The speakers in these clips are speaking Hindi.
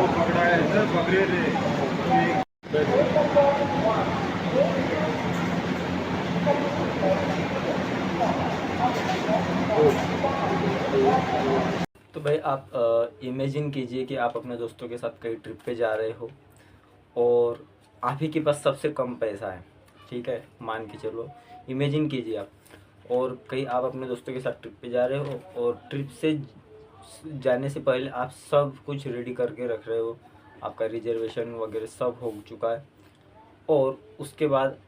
पकड़ा है सर, पकड़े थे। तो भाई आप इमेजिन कीजिए कि आप अपने दोस्तों के साथ कहीं ट्रिप पे जा रहे हो और आप ही के पास सबसे कम पैसा है। ठीक है, मान के चलो, इमेजिन कीजिए आप, और कहीं आप अपने दोस्तों के साथ ट्रिप पे जा रहे हो और ट्रिप से जाने से पहले आप सब कुछ रेडी करके रख रहे हो, आपका रिजर्वेशन वगैरह सब हो चुका है, और उसके बाद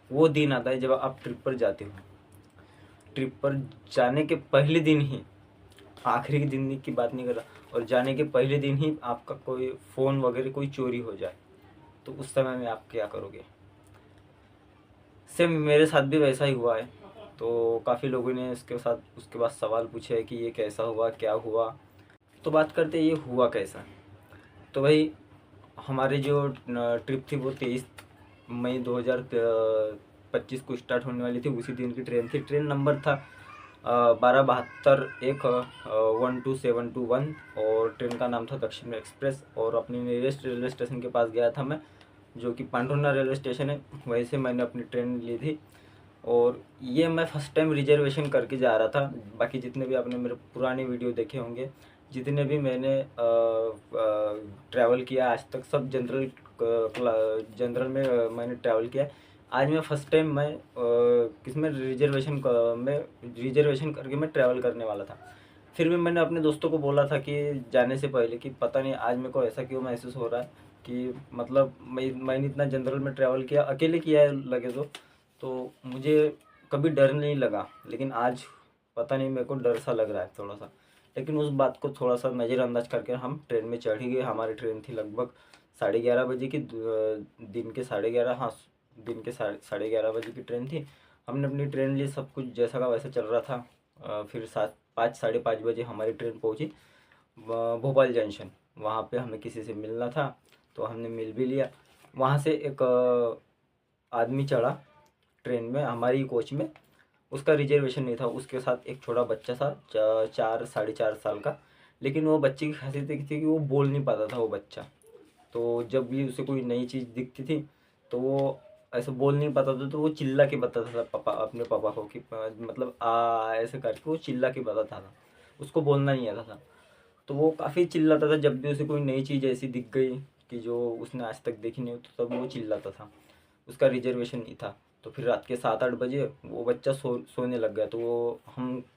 वो दिन आता है जब आप ट्रिप पर जाते हो। ट्रिप पर जाने के पहले दिन ही, आखिरी दिन की बात नहीं कर रहा, और जाने के पहले दिन ही आपका कोई फ़ोन वगैरह कोई चोरी हो जाए, तो उस समय में आप क्या करोगे? सेम मेरे साथ भी वैसा ही हुआ है। तो काफ़ी लोगों ने उसके बाद सवाल पूछे है कि ये कैसा हुआ, क्या हुआ। तो बात करते हैं ये हुआ कैसा। तो भाई, हमारी जो ट्रिप थी वो 23 मई 2025 को स्टार्ट होने वाली थी। उसी दिन की ट्रेन थी। ट्रेन नंबर था 1272 12721, और ट्रेन का नाम था दक्षिण एक्सप्रेस। और अपनी नियरेस्ट रेलवे स्टेशन के पास गया था मैं, जो कि पांडुरना रेलवे स्टेशन है, वहीं से मैंने अपनी ट्रेन ली थी। और ये मैं फर्स्ट टाइम रिजर्वेशन करके जा रहा था। बाकी जितने भी आपने मेरे पुराने वीडियो देखे होंगे, जितने भी मैंने ट्रैवल किया आज तक, सब जनरल में मैंने ट्रैवल किया। आज मैं फर्स्ट टाइम मैं किसमें रिजर्वेशन करके मैं ट्रैवल करने वाला था। फिर भी मैंने अपने दोस्तों को बोला था कि जाने से पहले कि पता नहीं आज मेरे को ऐसा क्यों महसूस हो रहा है कि मतलब मैंने इतना जनरल में ट्रैवल किया, अकेले किया है लगे तो मुझे कभी डर नहीं लगा, लेकिन आज पता नहीं मेरे को डर सा लग रहा है थोड़ा सा। लेकिन उस बात को थोड़ा सा नज़रअंदाज करके हम ट्रेन में चढ़ ही गए। हमारी ट्रेन थी लगभग 11:30 बजे की, दिन के 11:30, हाँ, दिन के 11:30 बजे की ट्रेन थी। हमने अपनी ट्रेन ली, सब कुछ जैसा का वैसा चल रहा था। फिर 5 साढ़े 5 बजे हमारी ट्रेन पहुंची भोपाल जंक्शन। वहाँ पे हमें किसी से मिलना था, तो हमने मिल भी लिया। वहाँ से एक आदमी चढ़ा ट्रेन में, हमारी कोच में। उसका रिजर्वेशन नहीं था, उसके साथ एक छोटा बच्चा था, 4 साढ़े 4 साल का। लेकिन वो बच्चे की खासियत ये थी कि वो बोल नहीं पाता था वो बच्चा। तो जब भी उसे कोई नई चीज़ दिखती थी तो वो ऐसे बोल नहीं पाता था, तो वो चिल्ला के बताता था पापा, अपने पापा को, कि मतलब ऐसे करके वो चिल्ला के बताता था। उसको बोलना नहीं आता था। तो वो काफ़ी चिल्लाता था जब भी उसे कोई नई चीज़ ऐसी दिख गई कि जो उसने आज तक देखी नहीं होती, तब वो चिल्लाता था। उसका रिजर्वेशन नहीं था। तो फिर रात के 7-8 बजे वो बच्चा सोने लग गया। तो वो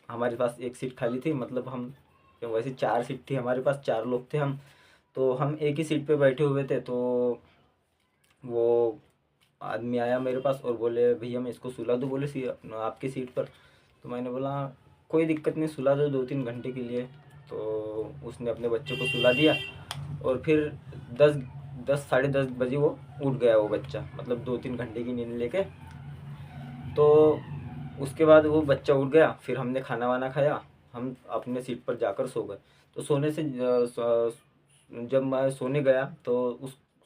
हमारे पास एक सीट खाली थी, मतलब हम वैसे 4 सीट थी हमारे पास, 4 लोग थे हम। तो हम एक ही सीट पे बैठे हुए थे। तो वो आदमी आया मेरे पास और बोले, भैया मैं इसको सुला दूँ, बोले सी आपकी सीट पर। तो मैंने बोला कोई दिक्कत नहीं, सुला दो 2-3 घंटे के लिए। तो उसने अपने बच्चे को सुला दिया, और फिर 10 10 साढ़े 10 बजे वो उठ गया वो बच्चा, मतलब 2-3 घंटे की नींद लेके। तो उसके बाद वो बच्चा उठ गया, फिर हमने खाना वाना खाया, हम अपने सीट पर जाकर सो गए। तो जब मैं सोने गया तो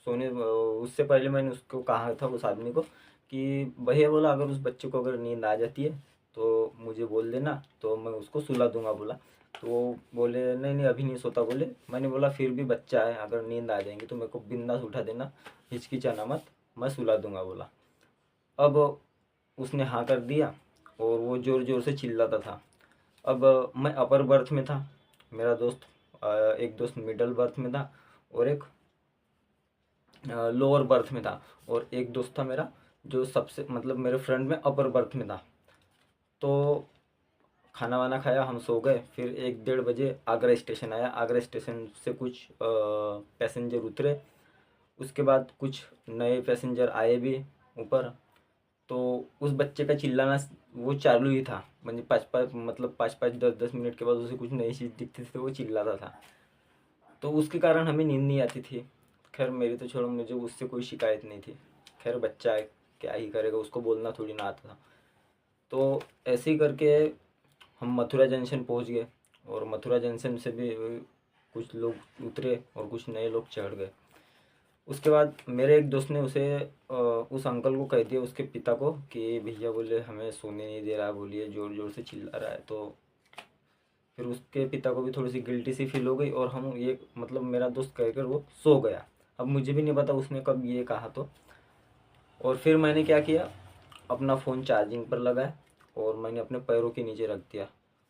उससे पहले मैंने उसको कहा था, उस आदमी को, कि भैया बोला अगर उस बच्चे को अगर नींद आ जाती है तो मुझे बोल देना, तो मैं उसको सुला दूंगा बोला। तो वो बोले नहीं नहीं अभी नहीं सोता बोले। मैंने बोला फिर भी बच्चा है, अगर नींद आ जाएंगी तो मेरे को बिंदास उठा देना, हिचकिचाना मत, मैं सुला दूंगा बोला। अब उसने हाँ कर दिया, और वो ज़ोर ज़ोर से चिल्लाता था। अब मैं अपर बर्थ में था, मेरा दोस्त एक दोस्त मिडल बर्थ में था, और एक लोअर बर्थ में था, और एक दोस्त था मेरा जो सबसे मतलब मेरे फ्रंट में अपर बर्थ में था। तो खाना वाना खाया, हम सो गए। फिर 1-1:30 बजे आगरा स्टेशन आया। आगरा स्टेशन से कुछ पैसेंजर उतरे, उसके बाद कुछ नए पैसेंजर आए भी ऊपर। तो उस बच्चे का चिल्लाना वो चालू ही था, म्हणजे 5-5 मतलब 5-5 10-10 मिनट के बाद उसे कुछ नई चीज़ दिखती थी तो वो चिल्लाता था। तो उसके कारण हमें नींद नहीं आती थी। खैर मेरी तो छोड़ो, मुझे उससे कोई शिकायत नहीं थी। खैर बच्चा है, क्या ही करेगा, उसको बोलना थोड़ी ना आता था। तो ऐसे ही करके हम मथुरा जंक्शन पहुंच गए, और मथुरा जंक्शन से भी कुछ लोग उतरे और कुछ नए लोग चढ़ गए। उसके बाद मेरे एक दोस्त ने उस अंकल को कह दिया, उसके पिता को, कि भैया बोले हमें सोने नहीं दे रहा, बोलिए ज़ोर ज़ोर से चिल्ला रहा है। तो फिर उसके पिता को भी थोड़ी सी गिल्टी सी फील हो गई, और हम ये मतलब मेरा दोस्त कहकर वो सो गया। अब मुझे भी नहीं पता उसने कब ये कहा तो। और फिर मैंने क्या किया, अपना फ़ोन चार्जिंग पर लगाया और मैंने अपने पैरों के नीचे रख दिया।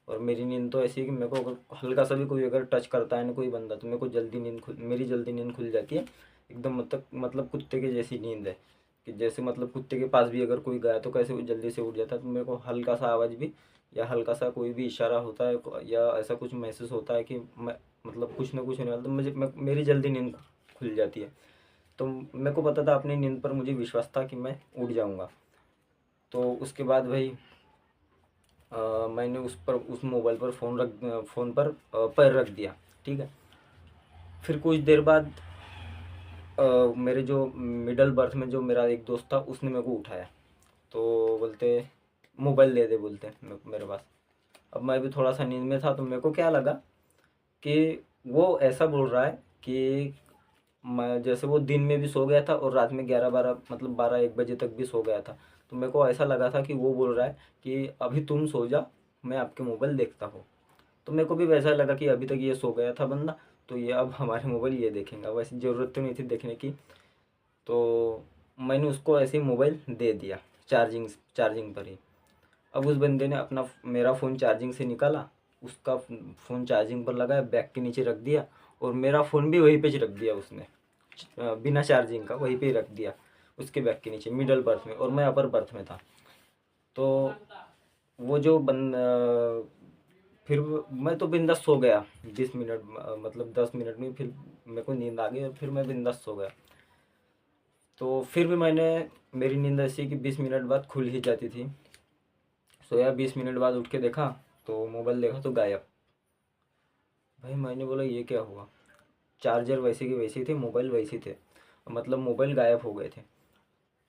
और मेरी नींद तो ऐसी है कि मेरे को अगर हल्का सा भी कोई अगर टच करता है ना कोई बंदा, तो मेरे को जल्दी नींद खुल जाती है। एकदम मतलब कुत्ते की जैसी नींद है, कि जैसे मतलब कुत्ते के पास भी अगर कोई गया तो कैसे वो जल्दी से उठ जाता है। तो मेरे को हल्का सा आवाज़ भी या हल्का सा कोई भी इशारा होता है या ऐसा कुछ महसूस होता है कि मैं मतलब कुछ ना कुछ होने वाला, तो मेरी जल्दी नींद खुल जाती है। तो मेरे को पता था, अपनी नींद पर मुझे विश्वास था कि मैं उठ जाऊंगा। तो उसके बाद भाई मैंने उस मोबाइल पर फ़ोन पर पैर रख दिया। ठीक है। फिर कुछ देर बाद मेरे जो मिडल बर्थ में जो मेरा एक दोस्त था उसने मेरे को उठाया। तो बोलते मोबाइल दे दे, बोलते मेरे पास। अब मैं भी थोड़ा सा नींद में था, तो मेरे को क्या लगा कि वो ऐसा बोल रहा है कि मैं जैसे वो दिन में भी सो गया था और रात में 11-12 मतलब 12-1 बजे तक भी सो गया था। तो मेरे को ऐसा लगा था कि वो बोल रहा है कि अभी तुम सो जा, मैं आपके मोबाइल देखता हूँ। तो मेरे को भी वैसा लगा कि अभी तक ये सो गया था बंदा, तो ये अब हमारे मोबाइल ये देखेंगे, वैसे ज़रूरत तो नहीं थी देखने की। तो मैंने उसको ऐसे ही मोबाइल दे दिया, चार्जिंग पर ही। अब उस बंदे ने अपना मेरा फ़ोन चार्जिंग से निकाला, उसका फ़ोन चार्जिंग पर लगाया, बैग के नीचे रख दिया, और मेरा फ़ोन भी वहीं पे रख दिया उसने, बिना चार्जिंग का वहीं पे ही रख दिया, उसके बैग के नीचे मिडल बर्थ में, और मैं अपर बर्थ में था। तो वो जो फिर मैं तो बिंदास सो गया 20 मिनट, मतलब 10 मिनट में फिर मेरे को नींद आ गई और फिर मैं बिंदास सो गया। तो फिर भी मेरी नींद ऐसी कि 20 मिनट बाद खुल ही जाती थी। सोया, 20 मिनट बाद उठ के देखा तो मोबाइल देखा तो गायब। भाई मैंने बोला ये क्या हुआ, चार्जर वैसे के वैसे ही थे, मोबाइल वैसे थे, मतलब मोबाइल गायब हो गए थे।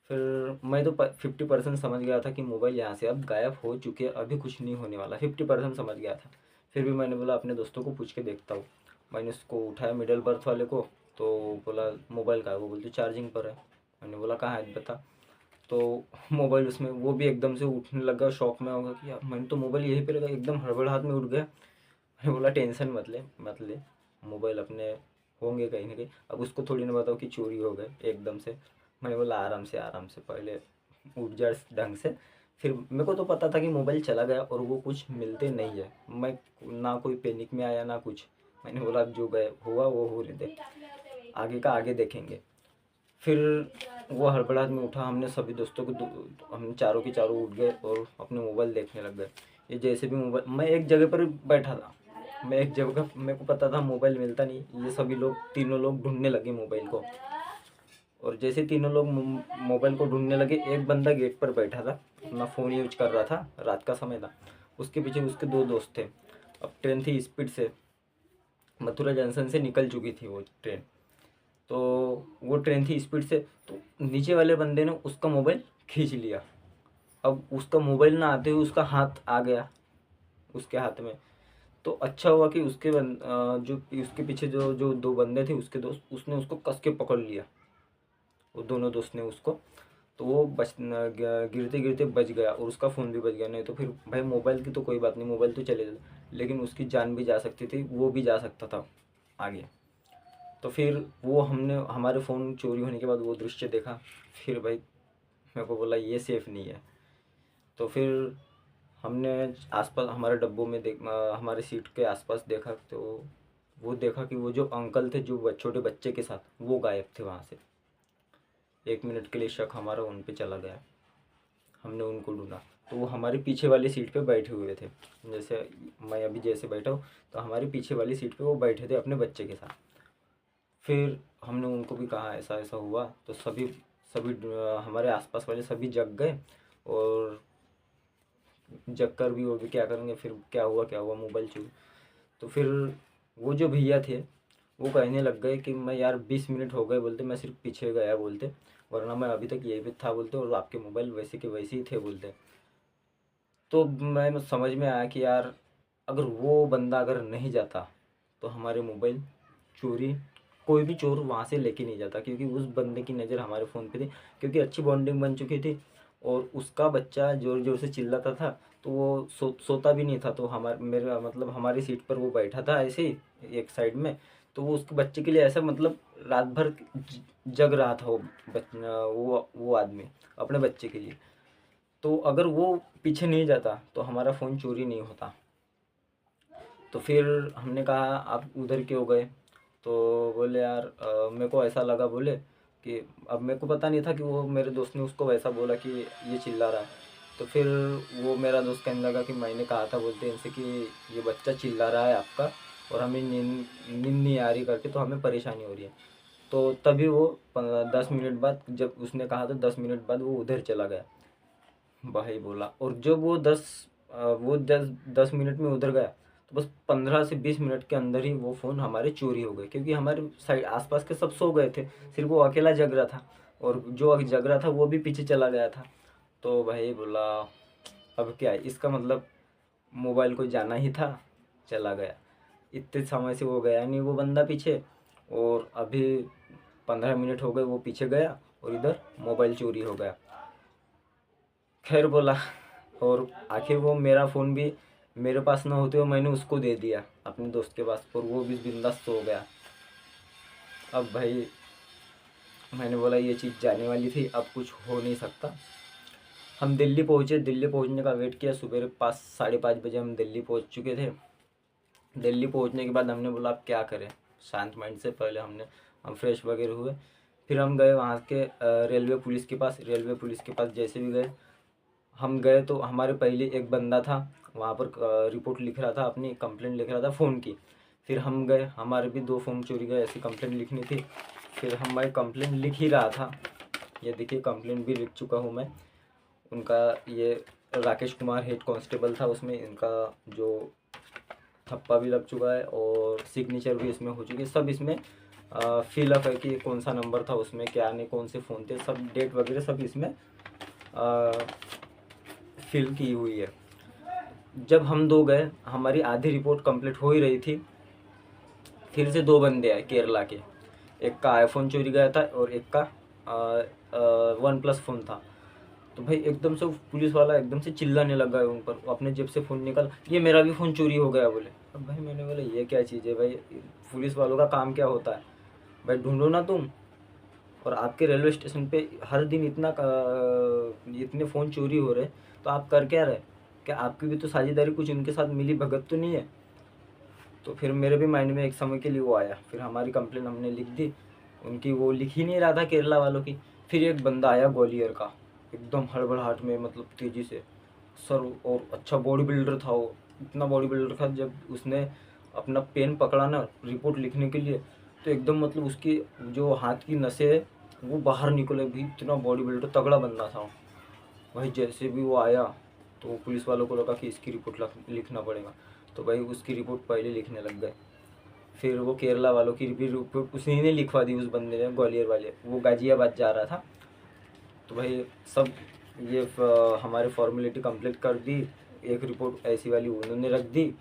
फिर मैं तो 50% समझ गया था कि मोबाइल यहाँ से अब गायब हो चुके हैं, अभी कुछ नहीं होने वाला, 50% समझ गया था। फिर भी मैंने बोला अपने दोस्तों को पूछ के देखता हूँ। मैंने उसको उठाया, मिडल बर्थ वाले को, तो बोला मोबाइल कहाँ है, वो बोलते चार्जिंग पर है। मैंने बोला कहाँ है बता। तो मोबाइल उसमें, वो भी एकदम से उठने लगा, शौक में होगा कि यार मैंने तो मोबाइल यहीं पे रखा, एकदम हड़बड़ाहट में उठ गया। मैंने बोला टेंशन मत ले, मोबाइल अपने होंगे कहीं ना कहीं, अब उसको थोड़ी ना बताओ कि चोरी हो गए एकदम से। मैंने बोला आराम से पहले उठ जाए ढंग से। फिर मेरे को तो पता था कि मोबाइल चला गया और वो कुछ मिलते नहीं है, मैं ना कोई पैनिक में आया ना कुछ। मैंने बोला अब जो गए हुआ वो हो रहे दे, आगे का आगे देखेंगे। फिर वो हड़बड़ाहट में उठा, हमने सभी दोस्तों को हम चारों के चारों उठ गए और अपने मोबाइल देखने लग गए। ये जैसे भी मोबाइल, मैं एक जगह पर बैठा था, मैं एक जगह, मेरे को पता था मोबाइल मिलता नहीं, ये सभी लोग, तीनों लोग ढूंढने लगे मोबाइल को। और जैसे तीनों लोग मोबाइल को ढूंढने लगे, एक बंदा गेट पर बैठा था, अपना फ़ोन यूज कर रहा था, रात का समय था। उसके पीछे उसके दो दोस्त थे। अब ट्रेन थी स्पीड से, मथुरा जंक्शन से निकल चुकी थी वो ट्रेन। तो वो ट्रेन थी स्पीड से, तो नीचे वाले बंदे ने उसका मोबाइल खींच लिया। अब उसका मोबाइल ना आते हुए उसका हाथ आ गया उसके हाथ में। तो अच्छा हुआ कि जो उसके पीछे जो जो दो बंदे थे उसके दोस्त, उसने उसको कस के पकड़ लिया, वो दोनों दोस्त ने उसको। तो वो गिरते गिरते बच गया और उसका फ़ोन भी बच गया। नहीं तो फिर भाई मोबाइल की तो कोई बात नहीं, मोबाइल तो चले जाता, लेकिन उसकी जान भी जा सकती थी, वो भी जा सकता था आगे। तो फिर वो हमने हमारे फ़ोन चोरी होने के बाद वो दृश्य देखा, फिर भाई मेरे को बोला ये सेफ़ नहीं है। तो फिर हमने आसपास हमारे डब्बों में हमारे सीट के आसपास देखा, तो वो देखा कि वो जो अंकल थे जो छोटे बच्चे के साथ, वो गायब थे वहाँ से। 1 मिनट के लिए शक हमारा उन पे चला गया, हमने उनको ढूंढा। तो वो हमारे पीछे वाली सीट पे बैठे हुए थे, जैसे मैं अभी जैसे बैठा हूँ, तो हमारे पीछे वाली सीट पे वो बैठे थे अपने बच्चे के साथ। फिर हमने उनको भी कहा ऐसा ऐसा हुआ, तो सभी सभी हमारे आसपास वाले सभी जग गए। और जग कर भी वो भी क्या करेंगे, फिर क्या हुआ मोबाइल चोरी। तो फिर वो जो भैया थे वो कहने लग गए कि मैं यार 20 मिनट हो गए बोलते, मैं सिर्फ पीछे गया बोलते, वरना मैं अभी तक यहीं पे था बोलते, और आपके मोबाइल वैसे के वैसे ही थे बोलते। तो मैं समझ में आया कि यार अगर वो बंदा अगर नहीं जाता तो हमारे मोबाइल चोरी कोई भी चोर वहाँ से लेके नहीं जाता, क्योंकि उस बंदे की नज़र हमारे फ़ोन पे थी, क्योंकि अच्छी बॉन्डिंग बन चुकी थी। और उसका बच्चा ज़ोर ज़ोर से चिल्लाता था, तो वो सोता भी नहीं था। तो मेरा मतलब हमारी सीट पर वो बैठा था ऐसे ही एक साइड में। तो वो उसके बच्चे के लिए ऐसा मतलब रात भर जग रहा था वो वो आदमी अपने बच्चे के लिए। तो अगर वो पीछे नहीं जाता तो हमारा फ़ोन चोरी नहीं होता। तो फिर हमने कहा आप उधर क्यों गए? तो बोले यार मेरे को ऐसा लगा, बोले कि अब मेरे को पता नहीं था कि वो मेरे दोस्त ने उसको वैसा बोला कि ये चिल्ला रहा है। तो फिर वो मेरा दोस्त कहने लगा कि मैंने कहा था बोलते इनसे कि ये बच्चा चिल्ला रहा है आपका और हमें नींद नहीं आ रही करके, तो हमें परेशानी हो रही है। तो तभी वो 10 मिनट बाद, जब उसने कहा तो 10 मिनट बाद वो उधर चला गया, भाई बोला। और जब वो 10 मिनट में उधर गया तो बस 15 से 20 मिनट के अंदर ही वो फ़ोन हमारे चोरी हो गए, क्योंकि हमारे साइड आसपास के सब सो गए थे, सिर्फ वो अकेला जग रहा था। और जो जग रहा था वो भी पीछे चला गया था। तो भाई बोला अब क्या है, इसका मतलब मोबाइल को जाना ही था, चला गया। इतने समय से वो गया नहीं वो बंदा पीछे, और अभी 15 मिनट हो गए वो पीछे गया और इधर मोबाइल चोरी हो गया। खैर बोला, और आखिर वो मेरा फ़ोन भी मेरे पास ना होते हुए मैंने उसको दे दिया अपने दोस्त के पास, और वो भी बिंदास सो गया। अब भाई मैंने बोला ये चीज़ जाने वाली थी, अब कुछ हो नहीं सकता। हम दिल्ली पहुँचे, दिल्ली पहुँचने का वेट किया, सुबह 5 साढ़े 5 बजे हम दिल्ली पहुँच चुके थे। दिल्ली पहुँचने के बाद हमने बोला अब क्या करें, शांत माइंड से पहले हम फ्रेश वगैरह हुए। फिर हम गए वहाँ के रेलवे पुलिस के पास। रेलवे पुलिस के पास जैसे भी गए, हम गए तो हमारे पहले एक बंदा था वहाँ पर रिपोर्ट लिख रहा था, अपनी कंप्लेंट लिख रहा था फ़ोन की। फिर हम गए, हमारे भी 2 फ़ोन चोरी गए, ऐसी कंप्लेंट लिखनी थी। फिर हम मैं कंप्लेंट लिख ही रहा था, ये देखिए कंप्लेंट भी लिख चुका हूँ मैं। उनका ये राकेश कुमार हेड कांस्टेबल था, उसमें इनका जो थप्पा भी लग चुका है और सिग्नेचर भी इसमें हो चुकी है। सब इसमें फिलअप है कि कौन सा नंबर था उसमें, क्या नहीं, कौन से फ़ोन थे, सब डेट वगैरह सब इसमें फिल की हुई है। जब हम दो गए, हमारी आधी रिपोर्ट कंप्लीट हो ही रही थी, फिर से 2 बंदे आए केरला के। एक का आईफोन चोरी गया था और एक का वन प्लस फ़ोन था। तो भाई एकदम से पुलिस वाला एकदम से चिल्लाने लगा है उन पर, वो अपने जेब से फ़ोन निकाल, ये मेरा भी फ़ोन चोरी हो गया बोले। अब भाई मैंने बोला ये क्या चीज़ है भाई, पुलिस वालों का काम क्या होता है भाई, ढूंढो ना तुम। और आपके रेलवे स्टेशन पे हर दिन इतने फ़ोन चोरी हो रहे, तो आप कर क्या रहे? क्या आपकी भी तो साझेदारी कुछ उनके साथ मिली भगत तो नहीं है? तो फिर मेरे भी माइंड में एक समय के लिए वो आया, फिर हमारी कंप्लेन हमने लिख दी, उनकी वो लिख ही नहीं रहा था केरला वालों की। फिर एक बंदा आया ग्वालियर का, एकदम हड़बड़ाहट में, मतलब तेज़ी से सर, और अच्छा बॉडी बिल्डर था वो, इतना बॉडी बिल्डर था। जब उसने अपना पेन पकड़ा ना रिपोर्ट लिखने के लिए, तो एकदम मतलब उसकी जो हाथ की नसें है वो बाहर निकले भी, इतना बॉडी बिल्डर तगड़ा बंदा था वो। भाई जैसे भी वो आया तो पुलिस वालों को लगा कि इसकी रिपोर्ट लिखना पड़ेगा, तो भाई उसकी रिपोर्ट पहले लिखने लग गए। फिर वो केरला वालों की भी रिपोर्ट उसी ने लिखवा दी, उस बंदे ने, ग्वालियर वाले, वो गाजियाबाद जा रहा था। तो भाई सब ये हमारे फॉर्मेलिटी कंप्लीट कर दी, एक रिपोर्ट ऐसी वाली उन्होंने रख दी,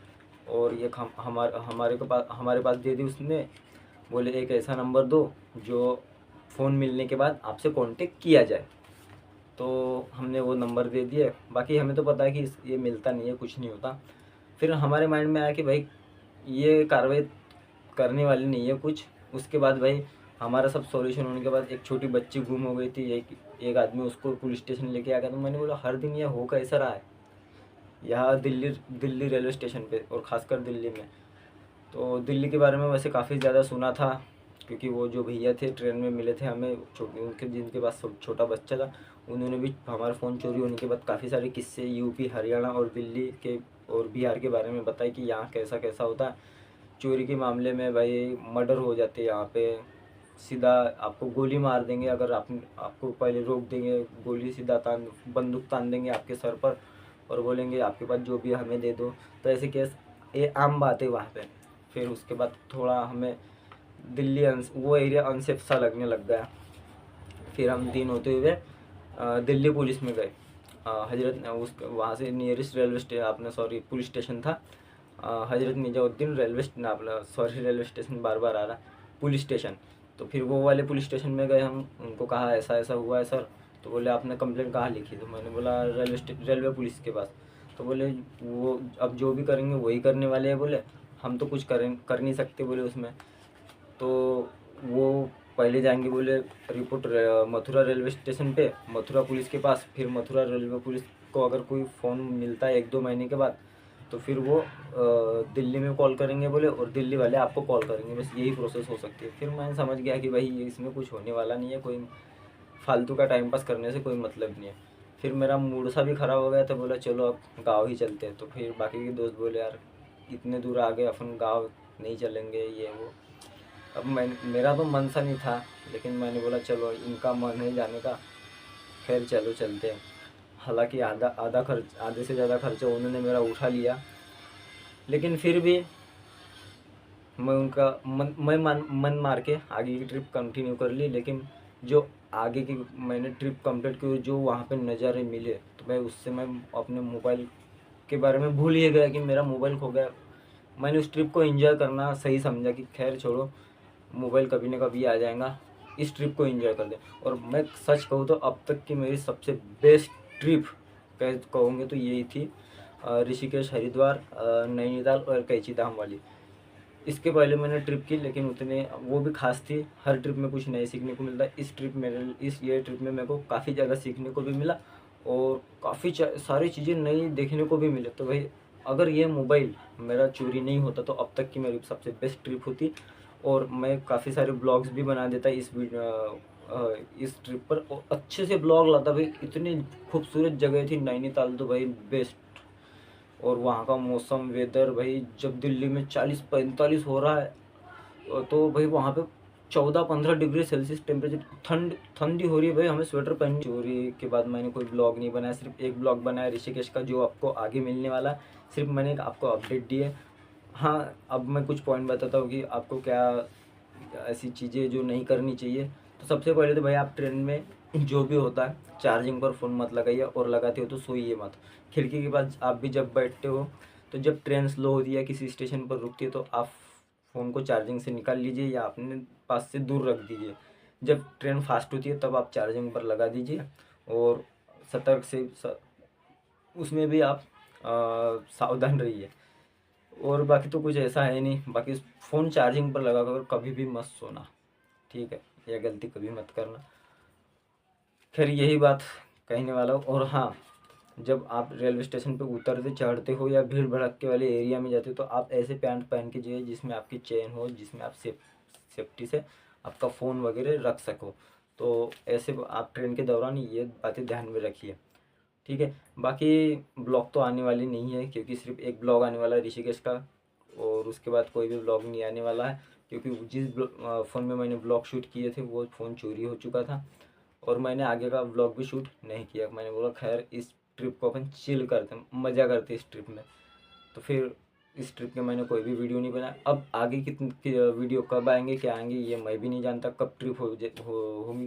और एक हमारे पास दे दी उसने। बोले एक ऐसा नंबर दो जो फ़ोन मिलने के बाद आपसे कांटेक्ट किया जाए। तो हमने वो नंबर दे दिए। बाकी हमें तो पता है कि ये मिलता नहीं है, कुछ नहीं होता। फिर हमारे माइंड में आया कि भाई ये कार्रवाई करने वाली नहीं है कुछ। उसके बाद भाई हमारा सब सॉल्यूशन होने के बाद एक छोटी बच्ची गुम हो गई थी, एक आदमी उसको पुलिस स्टेशन लेके आ गया। तो मैंने बोला हर दिन ये हो कैसा रहा है यहाँ दिल्ली रेलवे स्टेशन पे, और ख़ासकर दिल्ली में। तो दिल्ली के बारे में वैसे काफ़ी ज़्यादा सुना था, क्योंकि वो जो भैया थे ट्रेन में मिले थे हमें, उनके जिनके पास छोटा बच्चा था, उन्होंने भी हमारा फ़ोन चोरी होने के बाद काफ़ी सारे किस्से यूपी, हरियाणा और दिल्ली के और बिहार के बारे में बताए कि यहाँ कैसा कैसा होता है चोरी के मामले में। भाई मर्डर हो जाते हैं यहाँ पे, सीधा आपको गोली मार देंगे, अगर आपको पहले रोक देंगे, गोली सीधा बंदूक तान देंगे आपके सर पर और बोलेंगे आपके पास जो भी है हमें दे दो। तो ऐसे केस ये आम बात है वहाँ पे। फिर उसके बाद थोड़ा हमें वो एरिया अनसेफ सा लगने लग गया। फिर हम 3 होते हुए दिल्ली पुलिस में गए। हजरत उस वहाँ से नियरेस्ट रेलवे स्टेशन अपना सॉरी पुलिस स्टेशन था हजरत निजामुद्दीन रेलवे स्टेशन बार बार आ रहा पुलिस स्टेशन। तो फिर वो वाले पुलिस स्टेशन में गए हम, उनको कहा ऐसा ऐसा हुआ है सर। तो बोले आपने कंप्लेंट कहाँ लिखी? तो मैंने बोला रेलवे पुलिस के पास। तो बोले वो अब जो भी करेंगे वही करने वाले हैं बोले, हम तो कुछ कर नहीं सकते बोले उसमें। तो वो पहले जाएंगे बोले रिपोर्ट मथुरा रेलवे स्टेशन पे, मथुरा पुलिस के पास। फिर मथुरा रेलवे पुलिस को अगर कोई फ़ोन मिलता है 1-2 महीने के बाद, तो फिर वो दिल्ली में कॉल करेंगे बोले, और दिल्ली वाले आपको कॉल करेंगे। बस यही प्रोसेस हो सकती है। फिर मैं समझ गया कि भाई ये इसमें कुछ होने वाला नहीं है, कोई फालतू का टाइम पास करने से कोई मतलब नहीं है। फिर मेरा मूड सा भी ख़राब हो गया, तो बोला चलो अब गाँव ही चलते हैं। तो फिर बाकी के दोस्त बोले यार इतने दूर आ गए अपन, गाँव नहीं चलेंगे ये वो। अब मैं मेरा तो मन सा नहीं था, लेकिन मैंने बोला चलो इनका मन है जाने का, खैर चलो चलते हैं। हालांकि आधे से ज़्यादा खर्चा उन्होंने मेरा उठा लिया, लेकिन फिर भी मैं उनका मन मार के आगे की ट्रिप कंटिन्यू कर ली। लेकिन जो आगे की मैंने ट्रिप कंप्लीट की, जो वहाँ पे नज़ारे मिले, तो भाई उससे मैं अपने मोबाइल के बारे में भूल ही गया कि मेरा मोबाइल खो गया। मैंने उस ट्रिप को एंजॉय करना सही समझा कि खैर छोड़ो, मोबाइल कभी ना कभी आ जाएगा, इस ट्रिप को एंजॉय कर दे। और मैं सच कहूँ तो अब तक की मेरी सबसे बेस्ट ट्रिप कहूँगे तो यही थी, ऋषिकेश, हरिद्वार, नैनीताल और कैची धाम वाली। इसके पहले मैंने ट्रिप की, लेकिन उतने वो भी खास थी। हर ट्रिप में कुछ नए सीखने को मिलता है। इस ये ट्रिप में मेरे को काफ़ी ज़्यादा सीखने को भी मिला, और काफ़ी सारी चीज़ें नई देखने को भी मिले। तो भाई अगर ये मोबाइल मेरा चोरी नहीं होता तो अब तक की मेरी सबसे बेस्ट ट्रिप होती, और मैं काफ़ी सारे ब्लॉग्स भी बना देता इस ट्रिप पर, और अच्छे से ब्लॉग लाता भाई। इतनी खूबसूरत जगह थी नैनीताल, तो भाई बेस्ट। और वहाँ का मौसम, वेदर भाई, जब दिल्ली में 40-45 हो रहा है, तो भाई वहाँ पे 14-15 डिग्री सेल्सियस टेम्परेचर, ठंडी हो रही है भाई, हमें स्वेटर पहननी। चोरी के बाद मैंने कोई ब्लॉग नहीं बनाया, सिर्फ एक ब्लॉग बनाया ऋषिकेश का, जो आपको आगे मिलने वाला है। सिर्फ मैंने आपको अपडेट दी है। हाँ, अब मैं कुछ पॉइंट बताता हूँ कि आपको क्या ऐसी चीज़ें जो नहीं करनी चाहिए। तो सबसे पहले तो भाई आप ट्रेन में जो भी होता है, चार्जिंग पर फ़ोन मत लगाइए, और लगाते हो तो सोइए मत। खिड़की के पास आप भी जब बैठते हो, तो जब ट्रेन स्लो होती है, किसी स्टेशन पर रुकती है, तो आप फ़ोन को चार्जिंग से निकाल लीजिए या अपने पास से दूर रख दीजिए। जब ट्रेन फास्ट होती है तब आप चार्जिंग पर लगा दीजिए, और सतर्क से उसमें भी आप सावधान रहिए। और बाकी तो कुछ ऐसा है नहीं। बाकी फ़ोन चार्जिंग पर लगा कर कभी भी मत सोना, ठीक है? यह गलती कभी मत करना। खैर यही बात कहने वाला हूँ। और हाँ, जब आप रेलवे स्टेशन पे उतरते चढ़ते हो या भीड़ भड़क्के वाले एरिया में जाते हो, तो आप ऐसे पैंट पहन के जाइए जिसमें आपकी चेन हो, जिसमें आप सेफ्टी से आपका फ़ोन वगैरह रख सको। तो ऐसे आप ट्रेन के दौरान ये बातें ध्यान में रखिए, ठीक है? बाकी ब्लॉग तो आने वाली नहीं है, क्योंकि सिर्फ एक ब्लॉग आने वाला है ऋषिकेश का, और उसके बाद कोई भी ब्लॉग नहीं आने वाला है। क्योंकि जिस फ़ोन में मैंने ब्लॉग शूट किए थे वो फ़ोन चोरी हो चुका था, और मैंने आगे का ब्लॉग भी शूट नहीं किया। मैंने बोला खैर इस ट्रिप को अपन चिल करते हैं, मज़ा करते हैं इस ट्रिप में। तो फिर इस ट्रिप के मैंने कोई भी वीडियो नहीं बनाया। अब आगे वीडियो कब आएंगे, क्या आएंगे, ये मैं भी नहीं जानता, कब ट्रिप होगी।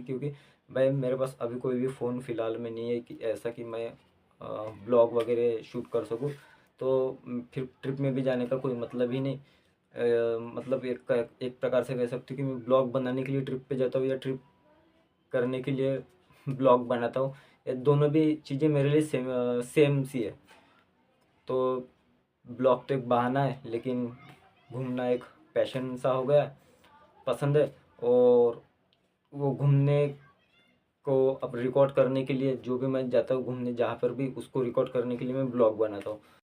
क्योंकि भाई मेरे पास अभी कोई भी फ़ोन फ़िलहाल में नहीं है कि ऐसा कि मैं ब्लॉग वगैरह शूट कर सकूँ। तो फिर ट्रिप में भी जाने का कोई मतलब ही नहीं। मतलब एक प्रकार से कह सकते हो कि मैं ब्लॉग बनाने के लिए ट्रिप पे जाता हूँ, या ट्रिप करने के लिए ब्लॉग बनाता हूँ। ये दोनों भी चीज़ें मेरे लिए सेम सी है। तो ब्लॉग तो एक बहाना है, लेकिन घूमना एक पैशन सा हो गया है, पसंद है। और वो घूमने को अब रिकॉर्ड करने के लिए, जो भी मैं जाता हूँ घूमने जहाँ पर भी, उसको रिकॉर्ड करने के लिए मैं ब्लॉग बनाता हूँ।